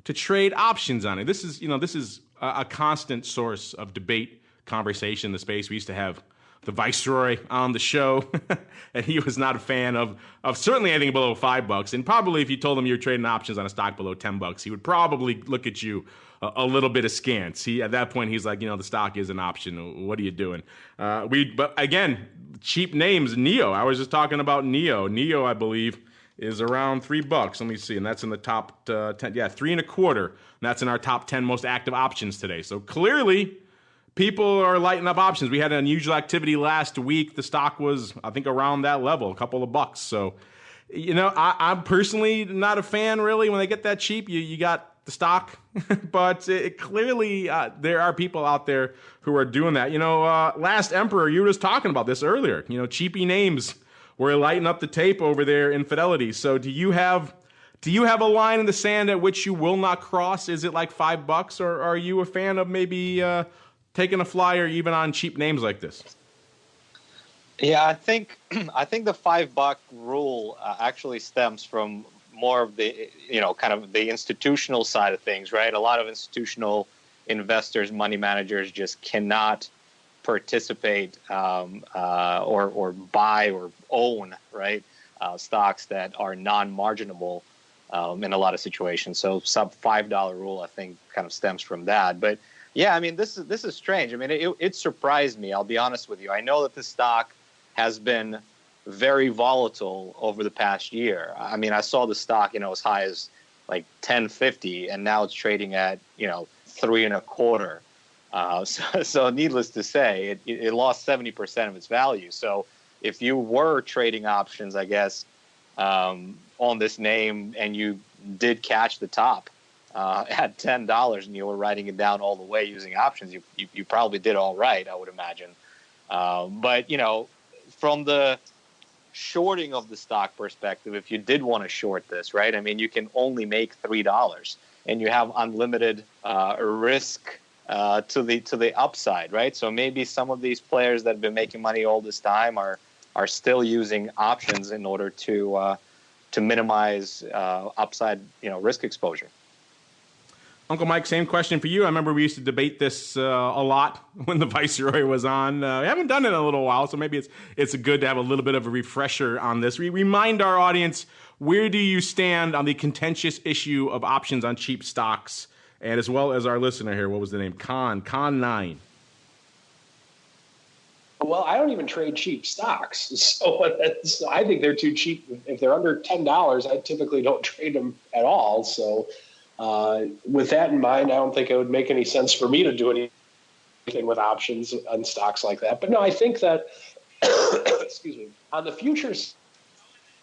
to trade options on it? This is a constant source of debate, conversation in the space. We used to have the Viceroy on the show, and he was not a fan of certainly anything below $5. And probably if you told him you're trading options on a stock below $10, he would probably look at you a little bit askance. At that point, he's like, the stock is an option. What are you doing? But again, cheap names. NEO. I was just talking about NEO. NEO, I believe, is around $3. Let me see, and that's in the top 10. Yeah, 3.25. And that's in our top 10 most active options today. So clearly, people are lighting up options. We had unusual activity last week. The stock was, I think, around that level, a couple of bucks. So, I'm personally not a fan, really, when they get that cheap. You got the stock. But clearly, there are people out there who are doing that. Last Emperor, you were just talking about this earlier. Cheapy names were lighting up the tape over there in Fidelity. So do you have a line in the sand at which you will not cross? Is it like $5, or are you a fan of maybe taking a flyer even on cheap names like this? Yeah, I think I think the $5 rule actually stems from more of the kind of the institutional side of things, right? A lot of institutional investors, money managers just cannot participate or buy or own, right, stocks that are non-marginable in a lot of situations. So sub $5 rule, I think, kind of stems from that. But yeah, I mean, this is strange. I mean, it surprised me. I'll be honest with you. I know that the stock has been very volatile over the past year. I mean, I saw the stock, as high as like 1050, and now it's trading at 3.25. So needless to say, it lost 70% of its value. So if you were trading options, I guess, on this name, and you did catch the top at $10, and you were writing it down all the way using options, you probably did all right, I would imagine. But from the shorting of the stock perspective, if you did want to short this, right? I mean, you can only make $3, and you have unlimited risk to the upside, right? So maybe some of these players that have been making money all this time are still using options in order to minimize upside, risk exposure. Uncle Mike, same question for you. I remember we used to debate this a lot when the Viceroy was on. We haven't done it in a little while, so maybe it's good to have a little bit of a refresher on this. We remind our audience, where do you stand on the contentious issue of options on cheap stocks? And as well as our listener here, what was the name? Con9. Well, I don't even trade cheap stocks, so I think they're too cheap. If they're under $10, I typically don't trade them at all. So with that in mind, I don't think it would make any sense for me to do anything with options on stocks like that. But no, I think that, excuse me, on the futures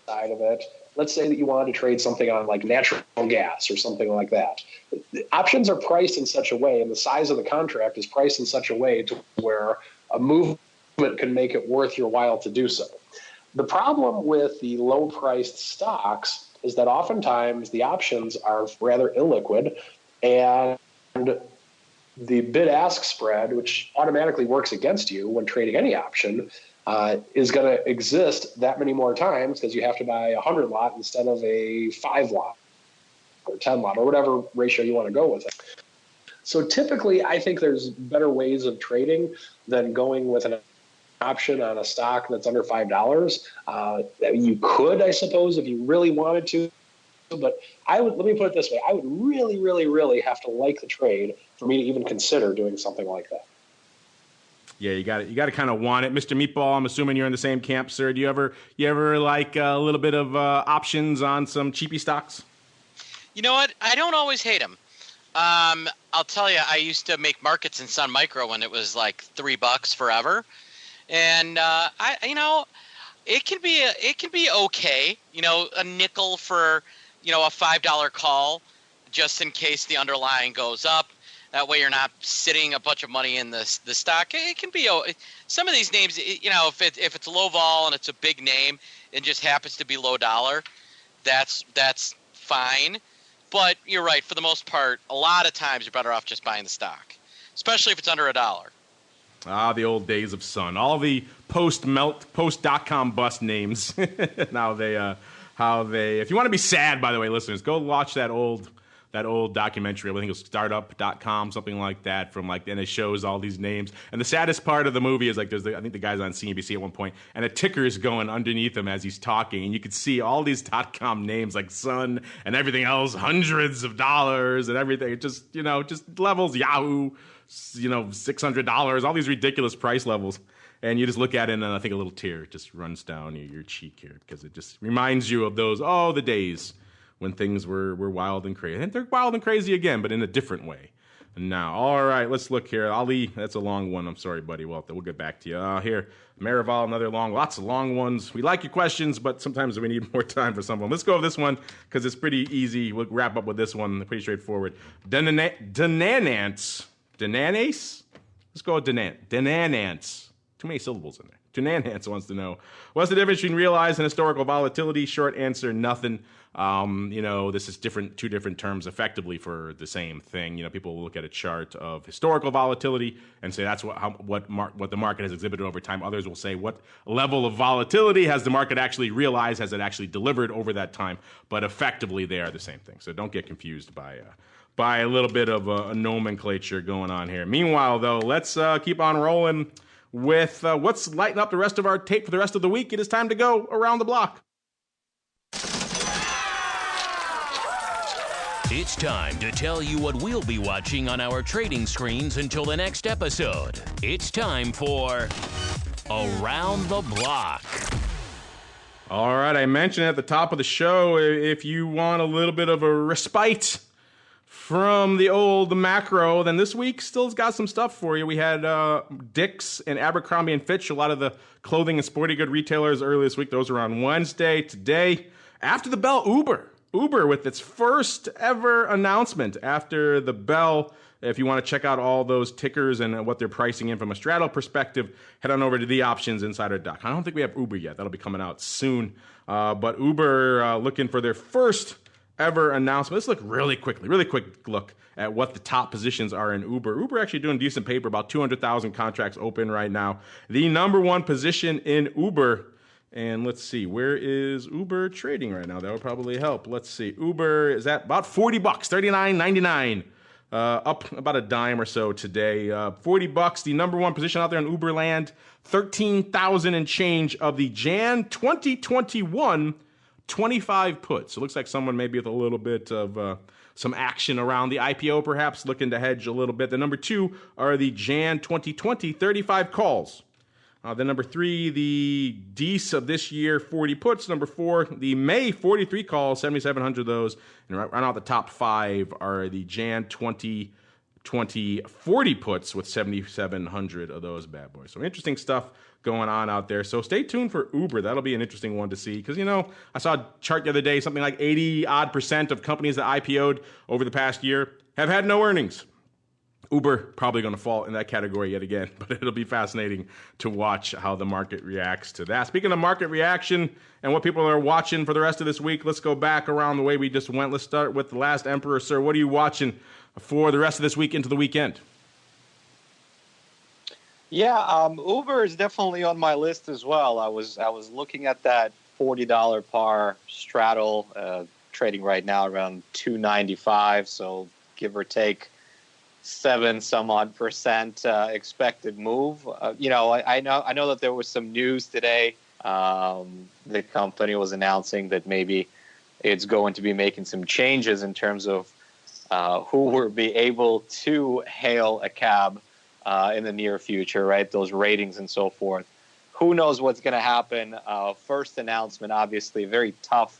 side of it, let's say that you wanted to trade something on like natural gas or something like that. Options are priced in such a way, and the size of the contract is priced in such a way to where a movement can make it worth your while to do so. The problem with the low-priced stocks is that oftentimes the options are rather illiquid, and the bid-ask spread, which automatically works against you when trading any option, is going to exist that many more times because you have to buy 100 lot instead of a 5 lot or 10 lot or whatever ratio you want to go with it. So typically, I think there's better ways of trading than going with an option on a stock that's under $5. You could, I suppose, if you really wanted to, but let me put it this way. I would really, really, really have to like the trade for me to even consider doing something like that. Yeah, you got to kind of want it. Mr. Meatball, I'm assuming you're in the same camp, sir. Do you ever like a little bit of options on some cheapy stocks? You know what? I don't always hate them. I'll tell you, I used to make markets in Sun Micro when it was like $3 forever. And it can be okay, a nickel for, a $5 call just in case the underlying goes up. That way you're not sitting a bunch of money in the stock. It can be some of these names, if it's low vol and it's a big name and just happens to be low dollar, that's fine. But you're right, for the most part, a lot of times you're better off just buying the stock, especially if it's under $1. Ah, the old days of Sun. All the post.com bust names. Now if you want to be sad, by the way, listeners, go watch that old documentary. I think it was startup.com, something like that, and it shows all these names. And the saddest part of the movie is I think the guy's on CNBC at one point, and a ticker is going underneath him as he's talking, and you could see all these .com names like Sun and everything else, hundreds of dollars and everything. It just levels, Yahoo, $600, all these ridiculous price levels. And you just look at it, and I think a little tear just runs down your cheek here because it just reminds you of the days when things were wild and crazy. And they're wild and crazy again, but in a different way. Now, all right, let's look here. Ali, that's a long one. I'm sorry, buddy. We'll get back to you. Here, Marival, lots of long ones. We like your questions, but sometimes we need more time for some of them. Let's go with this one because it's pretty easy. We'll wrap up with this one. Pretty straightforward. Denanance? Let's go with Denanance. Too many syllables in there. Tunanhance wants to know, what's the difference between realized and historical volatility? Short answer, nothing. This is two different terms effectively for the same thing. People will look at a chart of historical volatility and say that's what the market has exhibited over time. Others will say what level of volatility has the market actually realized, has it actually delivered over that time? But effectively, they are the same thing. So don't get confused by a little bit of a nomenclature going on here. Meanwhile, though, let's keep on rolling with what's lighting up the rest of our tape for the rest of the week. It is time to go around the block. It's time to tell you what we'll be watching on our trading screens until the next episode. It's time for Around the Block. All right, I mentioned at the top of the show, if you want a little bit of a respite from the old macro, then this week still's got some stuff for you. We had Dick's and Abercrombie and Fitch, a lot of the clothing and sporting good retailers earlier this week. Those were on Wednesday. Today, after the bell, Uber with its first ever announcement after the bell. If you want to check out all those tickers and what they're pricing in from a straddle perspective, head on over to theoptionsinsider.com. I don't think we have Uber yet. That'll be coming out soon. But Uber looking for their first ever announcement. Let's look really quick look at what the top positions are in Uber. Uber actually doing decent paper, about 200,000 contracts open right now. The number one position in Uber, and let's see, where is Uber trading right now? That would probably help. Let's see, Uber is at about $40, $39.99. Up about a dime or so today. $40, the number one position out there in Uber land, 13,000 and change of the Jan 2021 25 puts. So it looks like someone maybe with a little bit of some action around the IPO, perhaps looking to hedge a little bit. The number two are the Jan 2020 35 calls. Then number three, the Dees of this year, 40 puts. Number four, the May 43 calls, 7,700 of those. And right out the top five are the Jan 2020 40 puts with 7,700 of those bad boys. So interesting stuff going on out there. So stay tuned for Uber. That'll be an interesting one to see because, I saw a chart the other day, something like 80% of companies that IPO'd over the past year have had no earnings. Uber probably going to fall in that category yet again, but it'll be fascinating to watch how the market reacts to that. Speaking of market reaction and what people are watching for the rest of this week, let's go back around the way we just went. Let's start with the last Emperor. Sir, what are you watching for the rest of this week into the weekend? Yeah, Uber is definitely on my list as well. I was looking at that $40 par straddle trading right now around 295, so give or take 7 some odd % expected move. I know that there was some news today. The company was announcing that maybe it's going to be making some changes in terms of who will be able to hail a cab in the near future, right? Those ratings and so forth. Who knows what's going to happen? First announcement, obviously, a very tough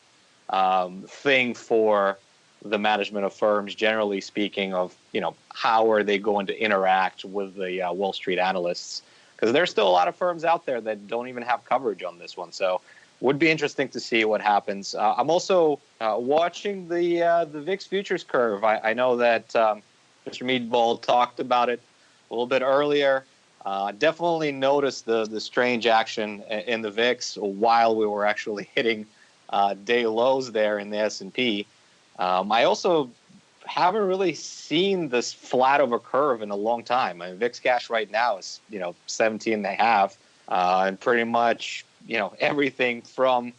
thing for the management of firms, generally speaking, of, how are they going to interact with the Wall Street analysts? Because there's still a lot of firms out there that don't even have coverage on this one. So would be interesting to see what happens. I'm also watching the VIX futures curve. I know that Mr. Meatball talked about it a little bit earlier. Definitely noticed the strange action in the VIX while we were actually hitting day lows there in the S&P. I also haven't really seen this flat of a curve in a long time. I mean, VIX cash right now is 17.5, and pretty much everything from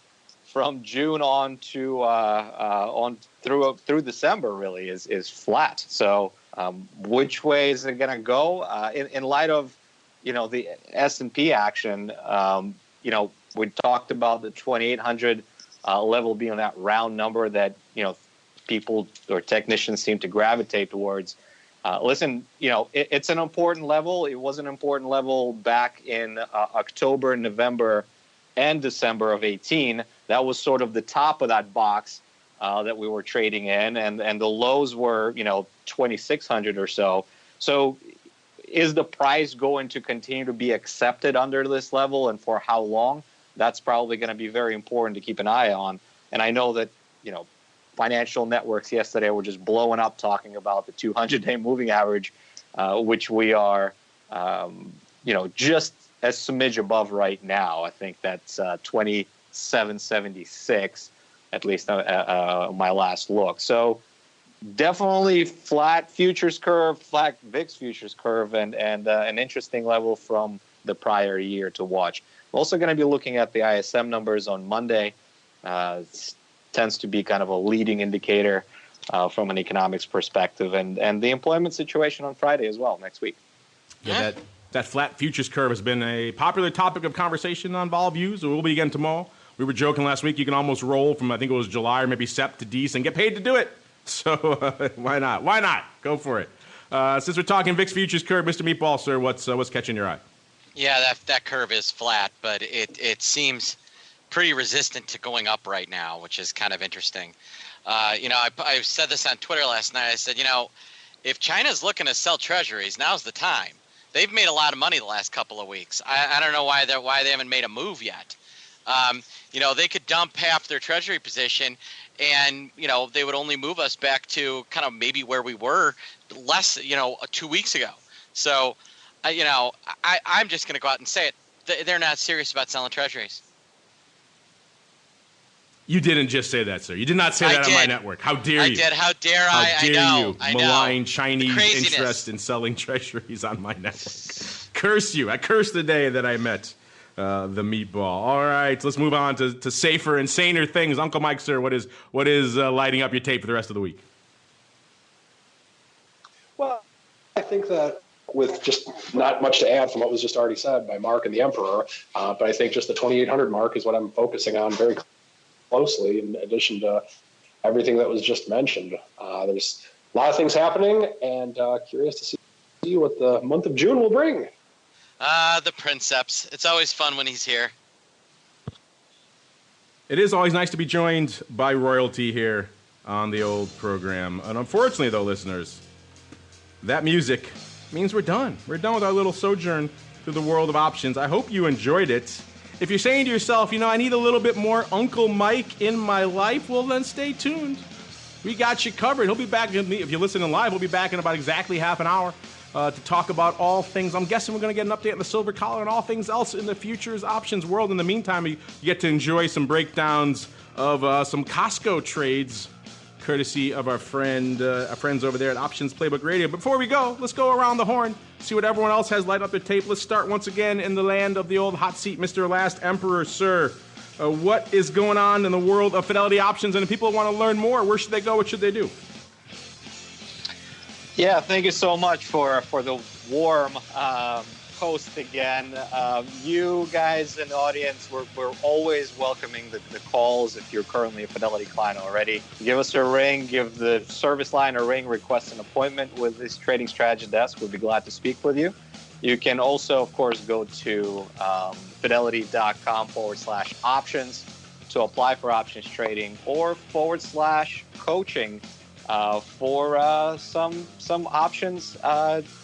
June on to on through December really is flat. So which way is it going to go? In light of the S&P action, we talked about the 2,800 level being that round number that people or technicians seem to gravitate towards. Listen, it's an important level. It was an important level back in October, November, and December of 18. That was sort of the top of that box that we were trading in, and the lows were 2,600 or so. So is the price going to continue to be accepted under this level, and for how long? That's probably going to be very important to keep an eye on. And I know that financial networks yesterday were just blowing up talking about the 200-day moving average, which we are just a smidge above right now. I think that's 27.76, at least my last look. So definitely flat futures curve, flat VIX futures curve, and an interesting level from the prior year to watch. We're also going to be looking at the ISM numbers on Monday. It tends to be kind of a leading indicator from an economics perspective, and the employment situation on Friday as well next week. Yeah, that flat futures curve has been a popular topic of conversation on Vol Views. It will be again tomorrow. We were joking last week, you can almost roll from, I think it was July or maybe Sep to Dec and get paid to do it. So why not? Why not? Go for it. Since we're talking VIX futures curve, Mr. Meatball, sir, what's catching your eye? Yeah, that curve is flat, but it seems pretty resistant to going up right now, which is kind of interesting. I said this on Twitter last night. I said, if China's looking to sell treasuries, now's the time. They've made a lot of money the last couple of weeks. I don't know why they haven't made a move yet. They could dump half their treasury position, and they would only move us back to kind of maybe where we were less 2 weeks ago. So I'm just going to go out and say it. They're not serious about selling treasuries. You didn't just say that, sir. You did not say that on my network. How dare you? I did. How dare I? How dare you malign Chinese interest in selling treasuries on my network? Curse you. I curse the day that I met the Meatball. All right, let's move on to safer and saner things. Uncle Mike, sir, what is lighting up your tape for the rest of the week? Well, I think that with just not much to add from what was just already said by Mark and the Emperor, but I think just the 2,800 mark is what I'm focusing on very closely, in addition to everything that was just mentioned. There's a lot of things happening, and curious to see what the month of June will bring. The Princeps. It's always fun when he's here. It is always nice to be joined by royalty here on the old program. And unfortunately, though, listeners, that music means we're done. We're done with our little sojourn through the world of options. I hope you enjoyed it. If you're saying to yourself, I need a little bit more Uncle Mike in my life, well, then stay tuned. We got you covered. He'll be back, if you're listening live, we'll be back in about exactly half an hour to talk about all things. I'm guessing we're going to get an update on the silver collar and all things else in the futures options world. In the meantime, you get to enjoy some breakdowns of some Costco trades, courtesy of our friends over there at Options Playbook Radio. Before we go, let's go around the horn, see what everyone else has light up their tape. Let's start once again in the land of the old hot seat, Mr. Last Emperor, sir. What is going on in the world of Fidelity options? And if people want to learn more, where should they go? What should they do? Yeah, thank you so much for the warm host again. You guys in the audience, we're always welcoming the calls. If you're currently a Fidelity client already, give us a ring, give the service line a ring, request an appointment with this trading strategy desk. We'll be glad to speak with you. You can also, of course, go to fidelity.com/options to apply for options trading, or /coaching for some options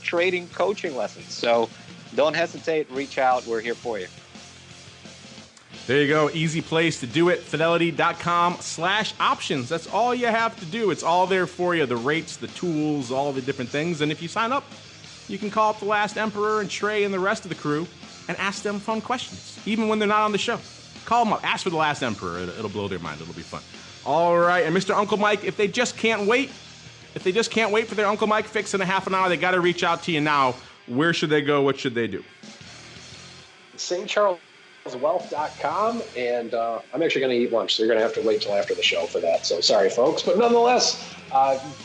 trading coaching lessons. So don't hesitate, reach out. We're here for you. There you go. Easy place to do it. Fidelity.com/options. That's all you have to do. It's all there for you. The rates, the tools, all the different things. And if you sign up, you can call up the Last Emperor and Trey and the rest of the crew and ask them fun questions, even when they're not on the show. Call them up. Ask for the Last Emperor. It'll blow their mind. It'll be fun. All right. And Mr. Uncle Mike, if they just can't wait for their Uncle Mike fix in a half an hour, they got to reach out to you now. Where should they go? What should they do? stcharleswealth.com, and I'm actually going to eat lunch, so you're going to have to wait till after the show for that. So sorry, folks. But nonetheless,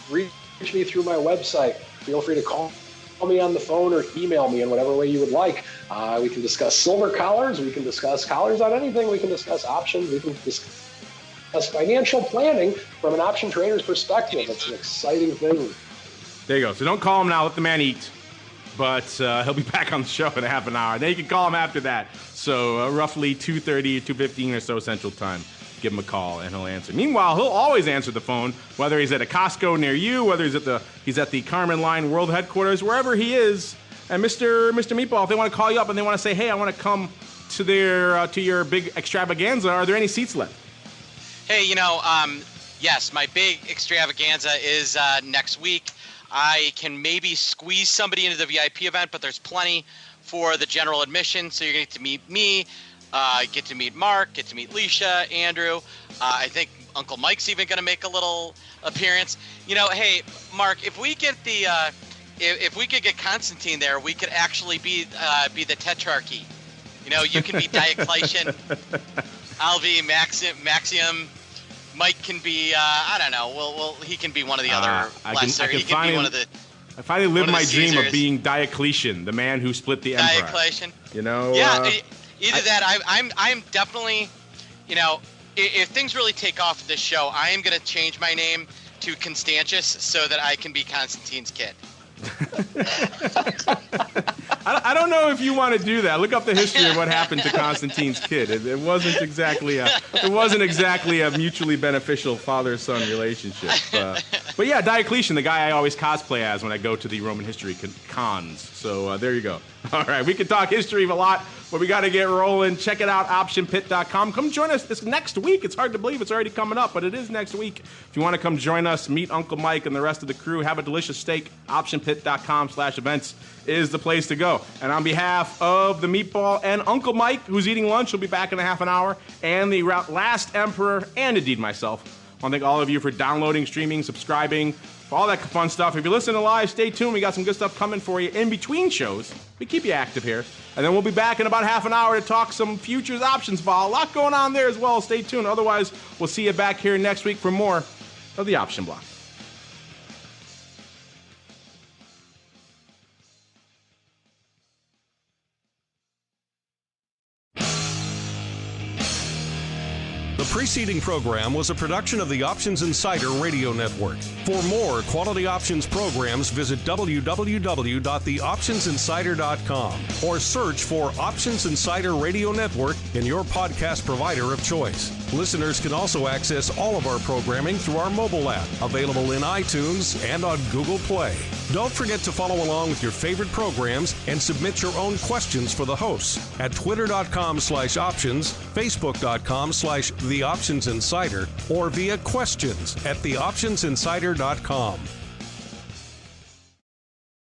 reach me through my website. Feel free to call me on the phone or email me in whatever way you would like. We can discuss silver collars. We can discuss collars on anything. We can discuss options. We can discuss financial planning from an option trader's perspective. It's an exciting thing. There you go. So don't call him now. Let the man eat. But he'll be back on the show in a half an hour. Then you can call him after that. So roughly 2:30 or 2:15 or so Central Time. Give him a call and he'll answer. Meanwhile, he'll always answer the phone, whether he's at a Costco near you, whether he's at the Carmen Line World Headquarters, wherever he is. And Mr. Meatball, if they want to call you up and they want to say, hey, I want to come to your big extravaganza, are there any seats left? Hey, yes, my big extravaganza is next week. I can maybe squeeze somebody into the VIP event, but there's plenty for the general admission. So you're going to get to meet me, get to meet Mark, get to meet Leisha, Andrew. I think Uncle Mike's even going to make a little appearance. You know, hey, Mark, if we get the if we could get Constantine there, we could actually be the Tetrarchy. You know, you can be Diocletian, I'll be Maxium. Mike can be I don't know. Well, he can be one of the other lesser. He can be one of the. I finally lived my dream of being Diocletian, the man who split the empire. Diocletian. You know. Yeah. Either that. I'm definitely. You know, if things really take off with this show, I am going to change my name to Constantius so that I can be Constantine's kid. I don't know if you want to do that. Look up the history of what happened to Constantine's kid. It wasn't exactly a mutually beneficial father-son relationship. But yeah, Diocletian, the guy I always cosplay as when I go to the Roman history cons. So there you go. All right, we can talk history a lot, but we got to get rolling. Check it out, optionpit.com. Come join us this next week. It's hard to believe it's already coming up, but it is next week. If you want to come join us, meet Uncle Mike and the rest of the crew, have a delicious steak, optionpit.com/events is the place to go. And on behalf of the Meatball and Uncle Mike, who's eating lunch, he'll be back in a half an hour, and the last Emperor, and indeed myself, I want to thank all of you for downloading, streaming, subscribing, for all that fun stuff. If you're listening live, stay tuned. We got some good stuff coming for you in between shows. We keep you active here. And then we'll be back in about half an hour to talk some futures options vol. A lot going on there as well. Stay tuned. Otherwise, we'll see you back here next week for more of the Option Block. The preceding program was a production of the Options Insider Radio Network. For more quality options programs, visit www.theoptionsinsider.com or search for Options Insider Radio Network in your podcast provider of choice. Listeners can also access all of our programming through our mobile app, available in iTunes and on Google Play. Don't forget to follow along with your favorite programs and submit your own questions for the hosts at twitter.com/options, facebook.com/theoptionsinsider, or via questions at theoptionsinsider.com.